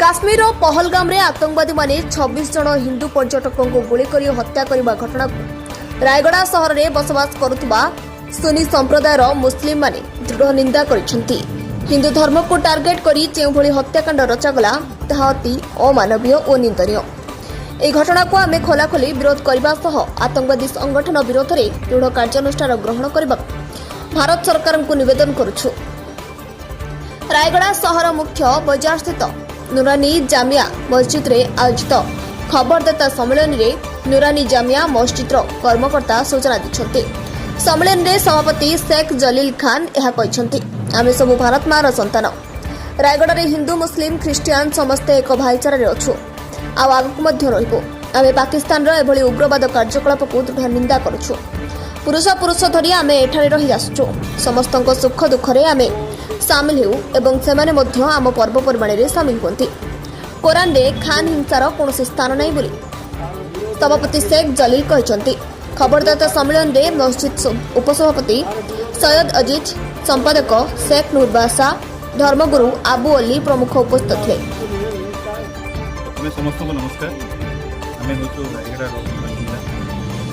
काश्मीर पहलगाम रे आतंकवादी माने 26 जन हिंदू पर्यटकों को गोली करी हत्या करने घटना रायगड़ा सहर में बसवास करुवा सुनी संप्रदायर मुस्लिम माने दृढ़ निंदा करिसेंती। हिंदू धर्म को टार्गेट करी जो भली हत्याकांड रचागला ताहा अति अमानवीय और निंदनीय। এই ঘটনাକୁ ଆମେ ଖୋଲାଖୋଲି ବିରୋଧ କରିବା ସହ ଆତଙ୍କବାଦୀ ସଂଗଠନ ବିରୋଧରେ ଦୃଢ଼ କାର୍ଯ୍ୟାନୁଷ୍ଠାନ ଗ୍ରହଣ କରିବାକୁ ଭାରତ ସରକାରଙ୍କୁ ନିବେଦନ କରୁଛୁ। ରାୟଗଡ଼ା ସହର ମୁଖ୍ୟ ବଜାରସ୍ଥିତ ନୁରାନୀ ଜାମିଆ ମସଜିଦରେ ଆୟୋଜିତ ଖବରଦାତା ସମ୍ମିଳନୀରେ ନୁରାନୀ ଜାମିଆ ମସଜିଦର କର୍ମକର୍ତ୍ତା ସୂଚନା ଦେଇଛନ୍ତି। ସମ୍ମିଳନୀରେ ସଭାପତି शेख जलील खान ଏହା କହିଛନ୍ତି, ଆମେ ସବୁ ଭାରତ ମାର ସନ୍ତାନ। ରାୟଗଡ଼ାରେ ହିନ୍ଦୁ ମୁସଲିମ ଖ୍ରୀଷ୍ଟିଆନ ସମସ୍ତେ ଏକ ଭାଇଚାରାରେ ଅଛୁ। ଆଉ ଆଗକୁ ମଧ୍ୟ ରହିବ। ଆମେ ପାକିସ୍ତାନର ଏଭଳି ଉଗ୍ରବାଦ କାର୍ଯ୍ୟକଳାପକୁ ଦୃଢ଼ ନିନ୍ଦା କରୁଛୁ। ପୁରୁଷ ଧରି ଆମେ ଏଠାରେ ରହି ଆସୁଛୁ। ସମସ୍ତଙ୍କ ସୁଖ ଦୁଃଖରେ ଆମେ ସାମିଲ ହେଉ ଏବଂ ସେମାନେ ମଧ୍ୟ ଆମ ପର୍ବପର୍ବାଣୀରେ ସାମିଲ ହୁଅନ୍ତି। କୋରାନରେ ଖାନ ହିଂସାର କୌଣସି ସ୍ଥାନ ନାହିଁ ବୋଲି ସଭାପତି शेख जलील କହିଛନ୍ତି। ଖବରଦାତା ସମ୍ମିଳନୀରେ ମସଜିଦ ଉପସଭାପତି ସୈୟଦ ଅଜିଜ, ସମ୍ପାଦକ शेख ନୂର ବାସା, ଧର୍ମଗୁରୁ ଆବୁ ଅଲି ପ୍ରମୁଖ ଉପସ୍ଥିତ ଥିଲେ। समस्त को नमस्कार। आम हूँ रायगड़ा बासिंदा।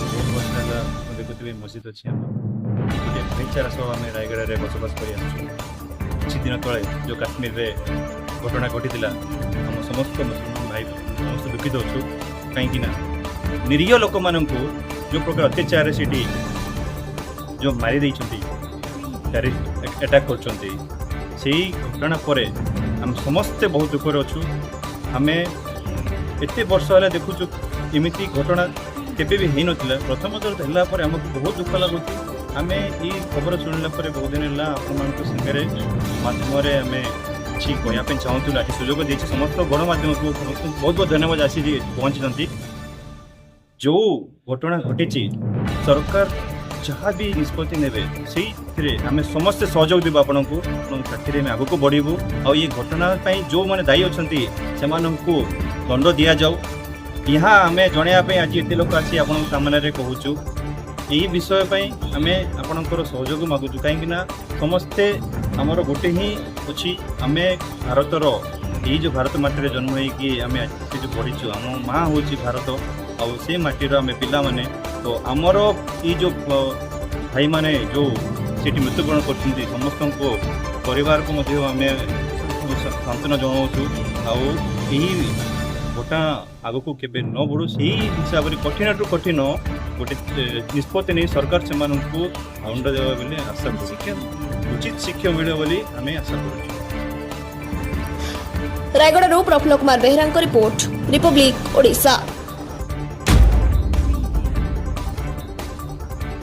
बहुत वर्ष है देखुवे मस्जिद अच्छी गोटे भाईचारा सह आम रायगड़ा में बसवास कर किसी दिन तले जो काश्मीर में घटना घटी आम समस्त मुसलमान भाई समस्त दुखित अच्छु कहीं निरीह लोक मान जो प्रकार अत्याचार से जो मारी अटैक कर घटना पर आम समस्ते बहुत दुखर अच्छु। आम एत वर्ष है देखुचु एमती घटना केबे भी हो ना। प्रथम थर है आमको बहुत दुख लगुच। आम ये खबर शुणिला बहुत दिन है आपको सागर माध्यम आम किसी कहवाई चाहूँ आज सुजोग दे समस्त गणमाध्यम को बहुत बहुत धन्यवाद आसी पहुँची। जो घटना घटी सरकार जहाँ भी निष्पत्ति ने आम समस्ते सहयोग देव आपण को साथी में आगे बढ़ू। आ ये घटना जो मैंने दायी अच्छा से दंड दि जाऊ। यहाँ आम जनवाई आज एत लोक आसी आप सामने कहूँ यही विषय आम आपणकर सहयोग मागुचु कहीं समस्ते आमर गोटे ही अच्छी आम भारतर ये जो भारत माटी जन्म होगी आम आज जो बढ़ीचु आम माँ हूँ भारत आउ से माटीर आम पिला माने तो आमर ये जो भाई माने जो सीटी मृत्युवरण कर समस्त परिवार को आम सांत्वना जनाऊँ। आउ यही घटना आग को केबे न बढ़ू से हिसाब से कठिन टू कठिन गोटे निष्पत्ति नहीं सरकार से दंड देवा बोले आशा उचित शिक्षा मिले बोली आम आशा करूँ। Rayagada Prafulla Kumar Behera report, republic Odisha.